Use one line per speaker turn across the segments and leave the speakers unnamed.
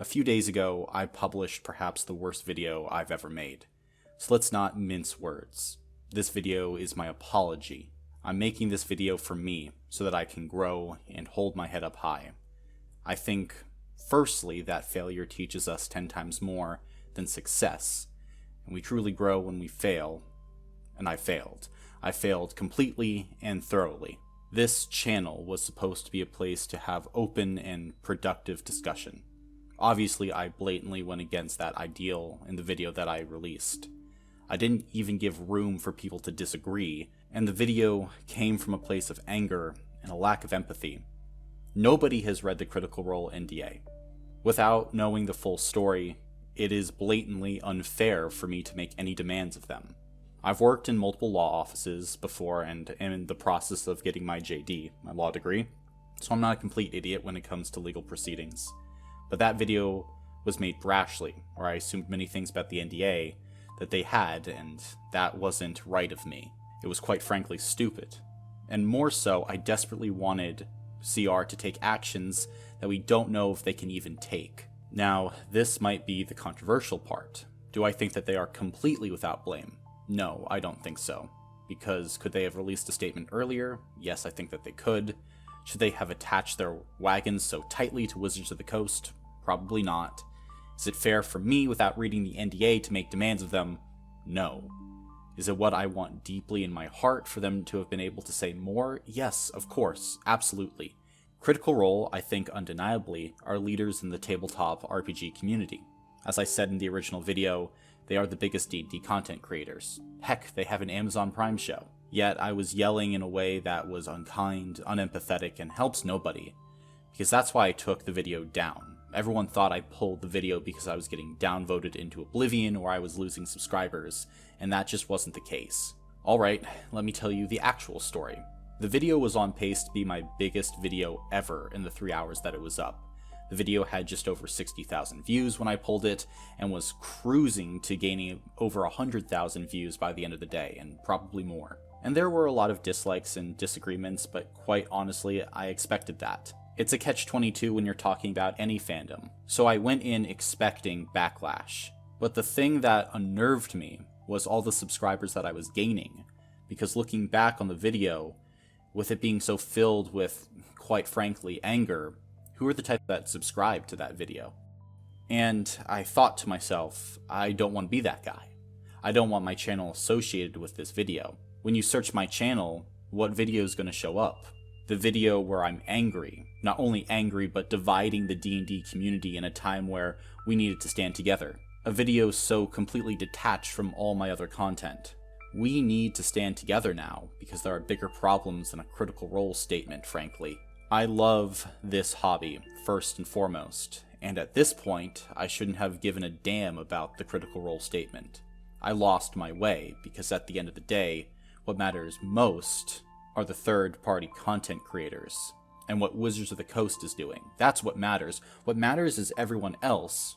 A few days ago, I published perhaps the worst video I've ever made. So let's not mince words. This video is my apology. I'm making this video for me so that I can grow and hold my head up high. I think, firstly, that failure teaches us 10 times more than success, and we truly grow when we fail, and I failed. I failed completely and thoroughly. This channel was supposed to be a place to have open and productive discussion. Obviously, I blatantly went against that ideal in the video that I released. I didn't even give room for people to disagree, and the video came from a place of anger and a lack of empathy. Nobody has read the Critical Role NDA. Without knowing the full story, it is blatantly unfair for me to make any demands of them. I've worked in multiple law offices before and am in the process of getting my JD, my law degree, so I'm not a complete idiot when it comes to legal proceedings. But that video was made brashly, or I assumed many things about the NDA that they had, and that wasn't right of me. It was quite frankly stupid. And more so, I desperately wanted CR to take actions that we don't know if they can even take. Now, this might be the controversial part. Do I think that they are completely without blame? No, I don't think so. Because could they have released a statement earlier? Yes, I think that they could. Should they have attached their wagons so tightly to Wizards of the Coast? Probably not. Is it fair for me, without reading the NDA, to make demands of them? No. Is it what I want deeply in my heart for them to have been able to say more? Yes, of course, absolutely. Critical Role, I think undeniably, are leaders in the tabletop RPG community. As I said in the original video, they are the biggest D&D content creators. Heck, they have an Amazon Prime show. Yet I was yelling in a way that was unkind, unempathetic, and helps nobody. Because that's why I took the video down. Everyone thought I pulled the video because I was getting downvoted into oblivion or I was losing subscribers, and that just wasn't the case. Alright, let me tell you the actual story. The video was on pace to be my biggest video ever in the 3 hours that it was up. The video had just over 60,000 views when I pulled it, and was cruising to gaining over 100,000 views by the end of the day, and probably more. And there were a lot of dislikes and disagreements, but quite honestly, I expected that. It's a catch-22 when you're talking about any fandom, so I went in expecting backlash. But the thing that unnerved me was all the subscribers that I was gaining, because looking back on the video, with it being so filled with, quite frankly, anger, who are the type that subscribe to that video? And I thought to myself, I don't want to be that guy. I don't want my channel associated with this video. When you search my channel, what video is going to show up? The video where I'm angry. Not only angry, but dividing the D&D community in a time where we needed to stand together. A video so completely detached from all my other content. We need to stand together now, because there are bigger problems than a Critical Role statement, frankly. I love this hobby, first and foremost, and at this point, I shouldn't have given a damn about the Critical Role statement. I lost my way, because at the end of the day, what matters most are the third-party content creators, and what Wizards of the Coast is doing. That's what matters. What matters is everyone else,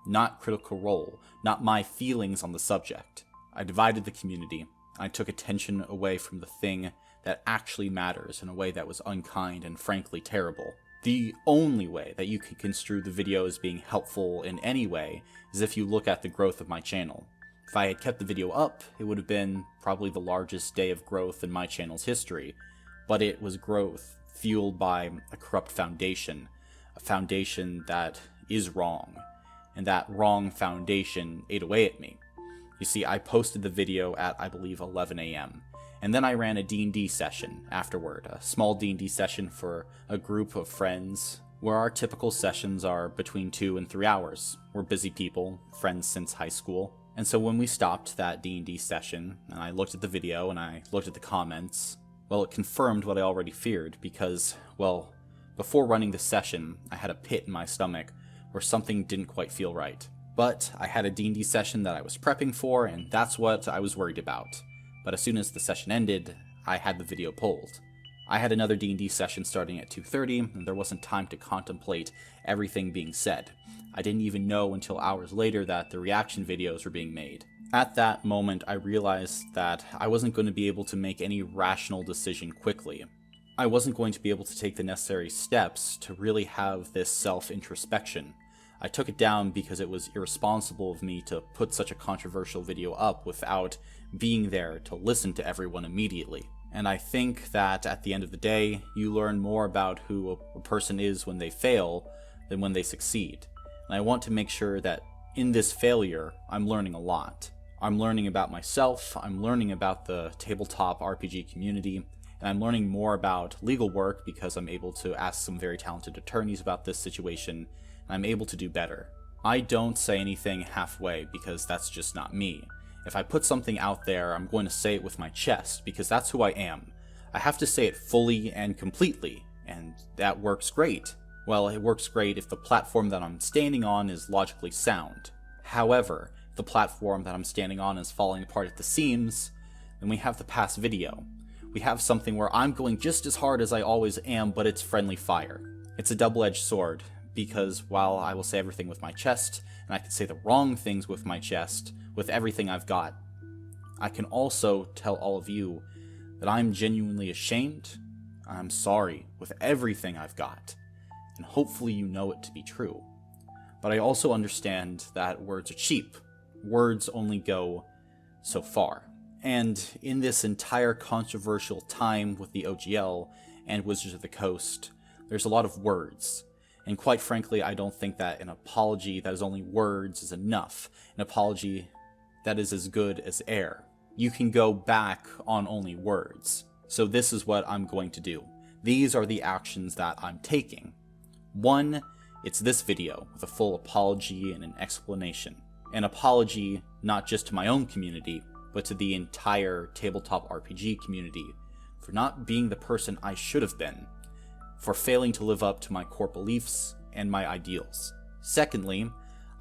not Critical Role, not my feelings on the subject. I divided the community. I took attention away from the thing that actually matters in a way that was unkind and frankly terrible. The only way that you can construe the video as being helpful in any way is if you look at the growth of my channel. If I had kept the video up, it would have been probably the largest day of growth in my channel's history, but it was growth fueled by a corrupt foundation, a foundation that is wrong, and that wrong foundation ate away at me. You see, I posted the video at, I believe, 11 a.m., and then I ran a D&D session afterward, a small D&D session for a group of friends, where our typical sessions are between 2 and 3 hours. We're busy people, friends since high school. And so when we stopped that D&D session, and I looked at the video and I looked at the comments, well, it confirmed what I already feared because, well, before running the session, I had a pit in my stomach where something didn't quite feel right. But I had a D&D session that I was prepping for, and that's what I was worried about. But as soon as the session ended, I had the video pulled. I had another D&D session starting at 2:30, and there wasn't time to contemplate everything being said. I didn't even know until hours later that the reaction videos were being made. At that moment, I realized that I wasn't going to be able to make any rational decision quickly. I wasn't going to be able to take the necessary steps to really have this self-introspection. I took it down because it was irresponsible of me to put such a controversial video up without being there to listen to everyone immediately. And I think that at the end of the day, you learn more about who a person is when they fail than when they succeed. And I want to make sure that in this failure, I'm learning a lot. I'm learning about myself, I'm learning about the tabletop RPG community, and I'm learning more about legal work because I'm able to ask some very talented attorneys about this situation, and I'm able to do better. I don't say anything halfway because that's just not me. If I put something out there, I'm going to say it with my chest because that's who I am. I have to say it fully and completely, and that works great. Well, it works great if the platform that I'm standing on is logically sound. However, if the platform that I'm standing on is falling apart at the seams, then we have the past video. We have something where I'm going just as hard as I always am, but it's friendly fire. It's a double-edged sword, because while I will say everything with my chest, and I can say the wrong things with my chest, with everything I've got, I can also tell all of you that I'm genuinely ashamed, I'm sorry with everything I've got, and hopefully you know it to be true. But I also understand that words are cheap. Words only go so far. And in this entire controversial time with the OGL and Wizards of the Coast, there's a lot of words. And quite frankly, I don't think that an apology that is only words is enough. An apology that is as good as air. You can go back on only words. So this is what I'm going to do. These are the actions that I'm taking. 1, it's this video with a full apology and an explanation. An apology not just to my own community, but to the entire tabletop RPG community for not being the person I should have been, for failing to live up to my core beliefs and my ideals. Secondly,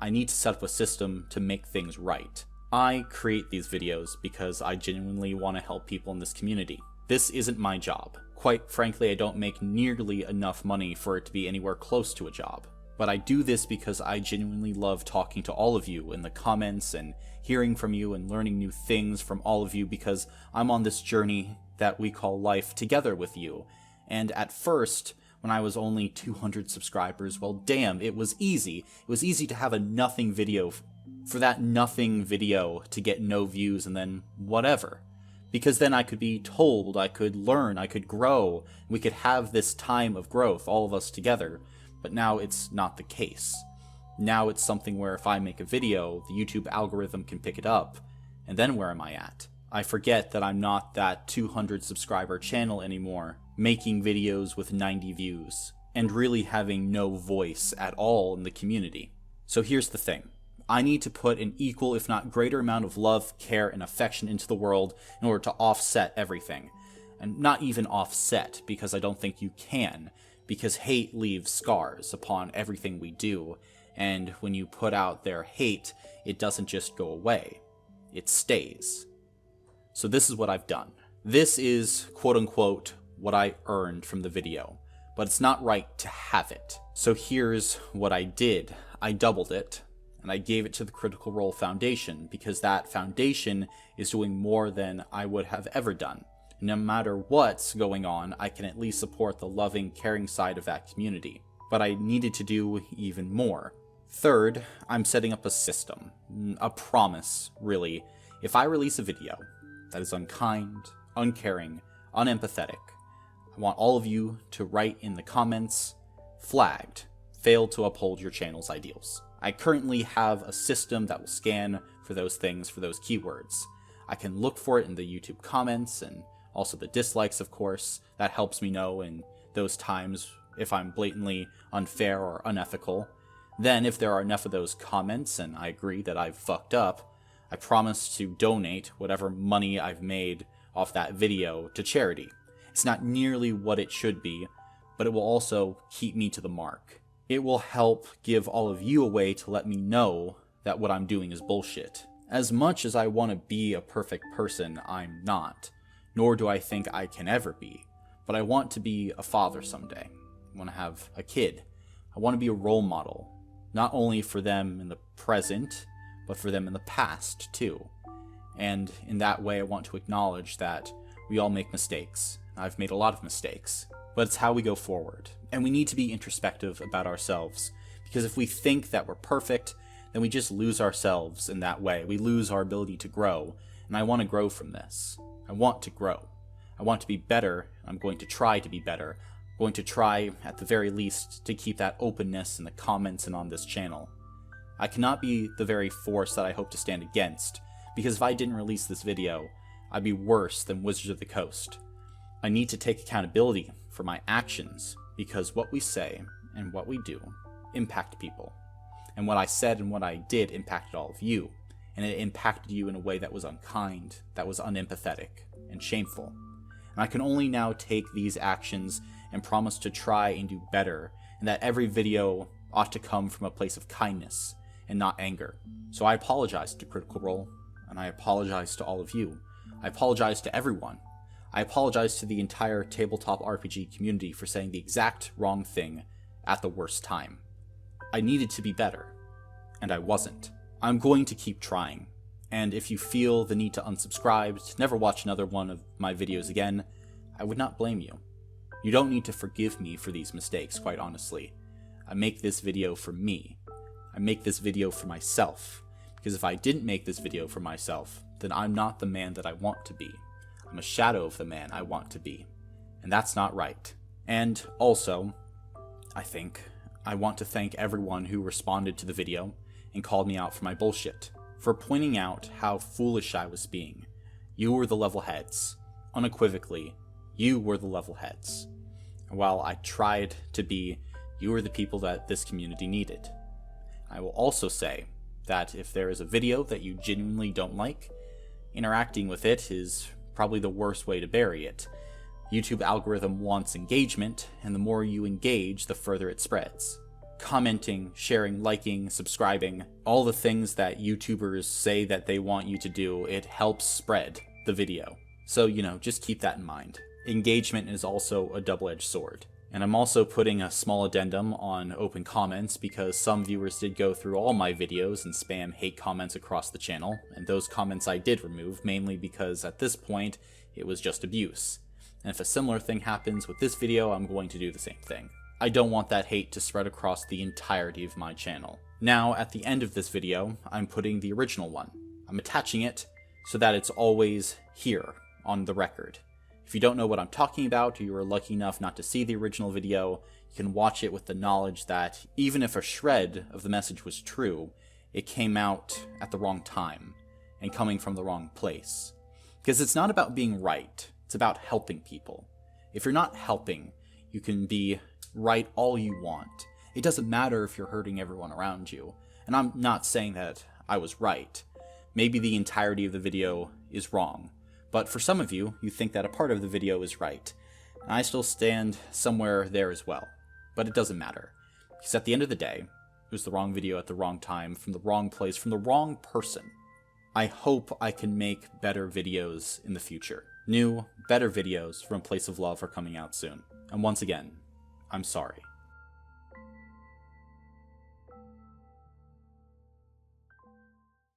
I need to set up a system to make things right. I create these videos because I genuinely want to help people in this community. This isn't my job. Quite frankly, I don't make nearly enough money for it to be anywhere close to a job. But I do this because I genuinely love talking to all of you in the comments and hearing from you and learning new things from all of you because I'm on this journey that we call life together with you. And at first, when I was only 200 subscribers, well damn, it was easy. It was easy to have a nothing video for that nothing video to get no views and then whatever. Because then I could be told, I could learn, I could grow, we could have this time of growth, all of us together. But now it's not the case. Now it's something where if I make a video, the YouTube algorithm can pick it up, and then where am I at? I forget that I'm not that 200 subscriber channel anymore, making videos with 90 views, and really having no voice at all in the community. So here's the thing. I need to put an equal, if not greater amount of love, care, and affection into the world in order to offset everything. And not even offset, because I don't think you can, because hate leaves scars upon everything we do, and when you put out their hate, it doesn't just go away, it stays. So this is what I've done. This is, quote-unquote, what I earned from the video, but it's not right to have it. So here's what I did. I doubled it, and I gave it to the Critical Role Foundation, because that foundation is doing more than I would have ever done. No matter what's going on, I can at least support the loving, caring side of that community. But I needed to do even more. Third, I'm setting up a system. A promise, really. If I release a video that is unkind, uncaring, unempathetic, I want all of you to write in the comments, flagged, failed to uphold your channel's ideals. I currently have a system that will scan for those things, for those keywords. I can look for it in the YouTube comments and also the dislikes, of course. That helps me know in those times if I'm blatantly unfair or unethical. Then, if there are enough of those comments and I agree that I've fucked up, I promise to donate whatever money I've made off that video to charity. It's not nearly what it should be, but it will also keep me to the mark. It will help give all of you a way to let me know that what I'm doing is bullshit. As much as I want to be a perfect person, I'm not. Nor do I think I can ever be. But I want to be a father someday. I want to have a kid. I want to be a role model. Not only for them in the present, but for them in the past, too. And in that way, I want to acknowledge that we all make mistakes. I've made a lot of mistakes. But it's how we go forward. And we need to be introspective about ourselves, Because if we think that we're perfect, then we just lose ourselves in that way. We lose our ability to grow, and I want to grow from this. I want to grow. I want to be better. I'm going to try to be better. I'm going to try, at the very least, to keep that openness in the comments and on this channel. I cannot be the very force that I hope to stand against, because if I didn't release this video, I'd be worse than Wizards of the Coast. I need to take accountability for my actions, because what we say and what we do impact people. And what I said and what I did impacted all of you, and it impacted you in a way that was unkind, that was unempathetic, and shameful. And I can only now take these actions and promise to try and do better, and that every video ought to come from a place of kindness and not anger. So I apologize to Critical Role, and I apologize to all of you. I apologize to everyone. I apologize to the entire tabletop RPG community for saying the exact wrong thing at the worst time. I needed to be better, and I wasn't. I'm going to keep trying, and if you feel the need to unsubscribe, to never watch another one of my videos again, I would not blame you. You don't need to forgive me for these mistakes, quite honestly. I make this video for me. I make this video for myself, because if I didn't make this video for myself, then I'm not the man that I want to be. I'm a shadow of the man I want to be, and that's not right. And also, I think, I want to thank everyone who responded to the video and called me out for my bullshit, for pointing out how foolish I was being. You were the level heads. Unequivocally, you were the level heads. And while I tried to be, you were the people that this community needed. I will also say that if there is a video that you genuinely don't like, interacting with it is probably the worst way to bury it. YouTube algorithm wants engagement, and the more you engage, the further it spreads. Commenting, sharing, liking, subscribing, all the things that YouTubers say that they want you to do, it helps spread the video. So, just keep that in mind. Engagement is also a double-edged sword. And I'm also putting a small addendum on open comments because some viewers did go through all my videos and spam hate comments across the channel, and those comments I did remove, mainly because at this point, it was just abuse. And if a similar thing happens with this video, I'm going to do the same thing. I don't want that hate to spread across the entirety of my channel. Now, at the end of this video, I'm putting the original one. I'm attaching it so that it's always here on the record. If you don't know what I'm talking about, or you were lucky enough not to see the original video, you can watch it with the knowledge that even if a shred of the message was true, it came out at the wrong time and coming from the wrong place. Because it's not about being right, it's about helping people. If you're not helping, you can be right all you want. It doesn't matter if you're hurting everyone around you. And I'm not saying that I was right. Maybe the entirety of the video is wrong. But for some of you, you think that a part of the video is right. And I still stand somewhere there as well. But it doesn't matter. Because at the end of the day, it was the wrong video at the wrong time, from the wrong place, from the wrong person. I hope I can make better videos in the future. New, better videos from a place of love are coming out soon. And once again, I'm sorry.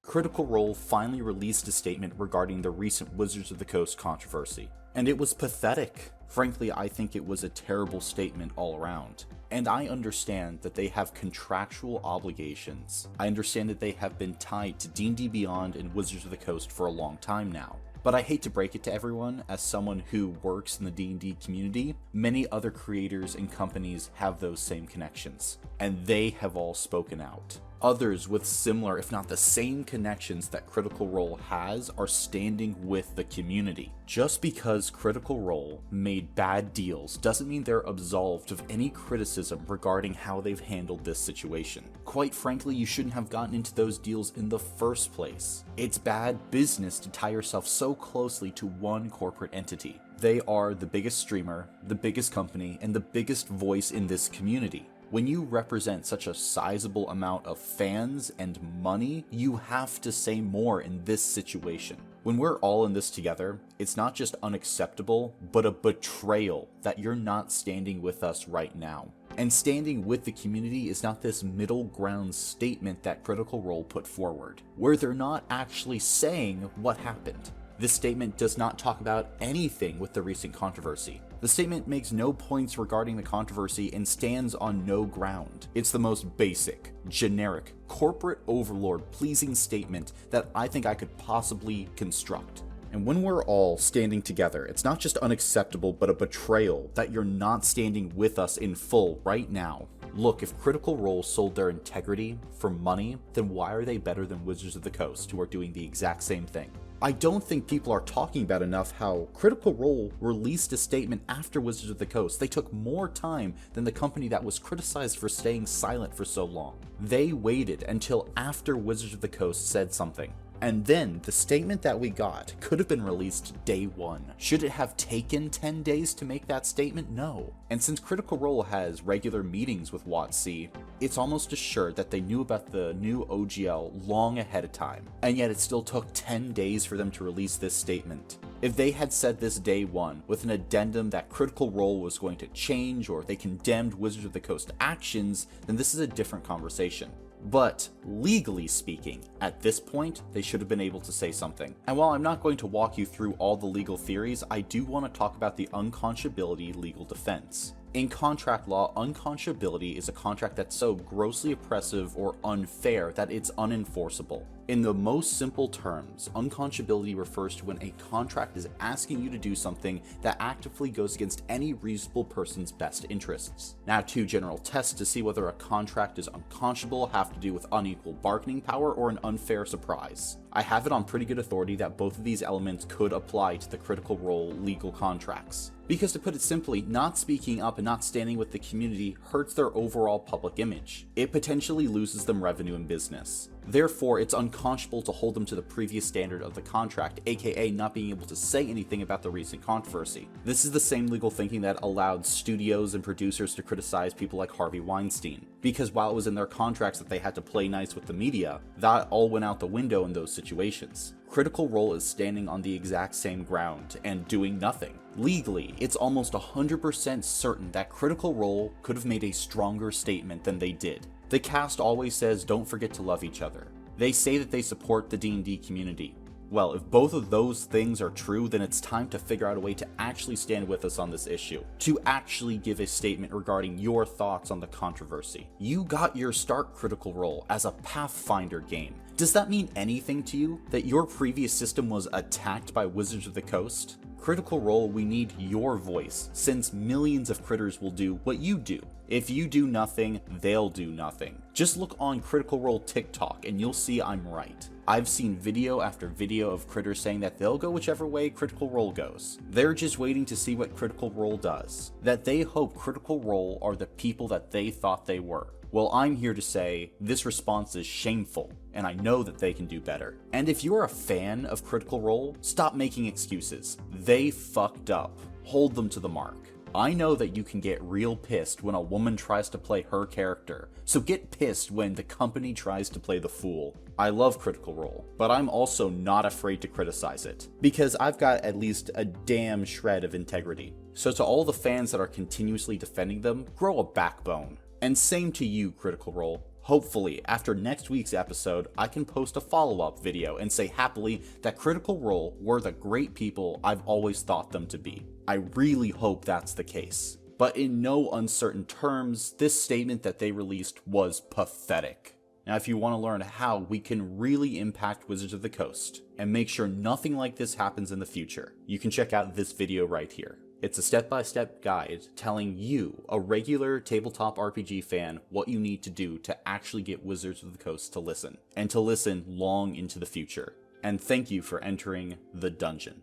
Critical Role finally released a statement regarding the recent Wizards of the Coast controversy, and it was pathetic. Frankly, I think it was a terrible statement all around. And I understand that they have contractual obligations. I understand that they have been tied to D&D Beyond and Wizards of the Coast for a long time now. But I hate to break it to everyone, as someone who works in the D&D community, many other creators and companies have those same connections, and they have all spoken out. Others with similar, if not the same connections that Critical Role has, are standing with the community. Just because Critical Role made bad deals doesn't mean they're absolved of any criticism regarding how they've handled this situation. Quite frankly, you shouldn't have gotten into those deals in the first place. It's bad business to tie yourself so closely to one corporate entity. They are the biggest streamer, the biggest company, and the biggest voice in this community. When you represent such a sizable amount of fans and money, you have to say more in this situation. When we're all in this together, it's not just unacceptable, but a betrayal that you're not standing with us right now. And standing with the community is not this middle ground statement that Critical Role put forward, where they're not actually saying what happened. This statement does not talk about anything with the recent controversy. The statement makes no points regarding the controversy and stands on no ground. It's the most basic, generic, corporate overlord pleasing statement that I think I could possibly construct. And when we're all standing together, it's not just unacceptable, but a betrayal that you're not standing with us in full right now. Look, if Critical Role sold their integrity for money, then why are they better than Wizards of the Coast, who are doing the exact same thing? I don't think people are talking about enough how Critical Role released a statement after Wizards of the Coast. They took more time than the company that was criticized for staying silent for so long. They waited until after Wizards of the Coast said something. And then the statement that we got could have been released day one. Should it have taken 10 days to make that statement? No. And since Critical Role has regular meetings with WotC, it's almost assured that they knew about the new OGL long ahead of time. And yet it still took 10 days for them to release this statement. If they had said this day one with an addendum that Critical Role was going to change or they condemned Wizards of the Coast actions, then this is a different conversation. But legally speaking, at this point, they should have been able to say something. And while I'm not going to walk you through all the legal theories, I do want to talk about the unconscionability legal defense. In contract law, unconscionability is a contract that's so grossly oppressive or unfair that it's unenforceable. In the most simple terms, unconscionability refers to when a contract is asking you to do something that actively goes against any reasonable person's best interests. Now, two general tests to see whether a contract is unconscionable have to do with unequal bargaining power or an unfair surprise. I have it on pretty good authority that both of these elements could apply to the Critical Role legal contracts. Because to put it simply, not speaking up and not standing with the community hurts their overall public image. It potentially loses them revenue and business. Therefore, it's unconscionable to hold them to the previous standard of the contract, aka not being able to say anything about the recent controversy. This is the same legal thinking that allowed studios and producers to criticize people like Harvey Weinstein. Because while it was in their contracts that they had to play nice with the media, that all went out the window in those situations. Critical Role is standing on the exact same ground and doing nothing. Legally, it's almost 100% certain that Critical Role could have made a stronger statement than they did. The cast always says don't forget to love each other. They say that they support the D&D community. Well, if both of those things are true, then it's time to figure out a way to actually stand with us on this issue, to actually give a statement regarding your thoughts on the controversy. You got your start Critical Role as a Pathfinder game. Does that mean anything to you that your previous system was attacked by Wizards of the Coast? Critical Role, we need your voice, since millions of critters will do what you do. If you do nothing, they'll do nothing. Just look on Critical Role TikTok and you'll see I'm right. I've seen video after video of critters saying that they'll go whichever way Critical Role goes. They're just waiting to see what Critical Role does. That they hope Critical Role are the people that they thought they were. Well, I'm here to say this response is shameful, and I know that they can do better. And if you're a fan of Critical Role, stop making excuses. They fucked up. Hold them to the mark. I know that you can get real pissed when a woman tries to play her character, so get pissed when the company tries to play the fool. I love Critical Role, but I'm also not afraid to criticize it, because I've got at least a damn shred of integrity. So to all the fans that are continuously defending them, grow a backbone. And same to you, Critical Role. Hopefully, after next week's episode, I can post a follow-up video and say happily that Critical Role were the great people I've always thought them to be. I really hope that's the case. But in no uncertain terms, this statement that they released was pathetic. Now, if you want to learn how we can really impact Wizards of the Coast and make sure nothing like this happens in the future, you can check out this video right here. It's a step-by-step guide telling you, a regular tabletop RPG fan, what you need to do to actually get Wizards of the Coast to listen, and to listen long into the future. And thank you for entering the dungeon.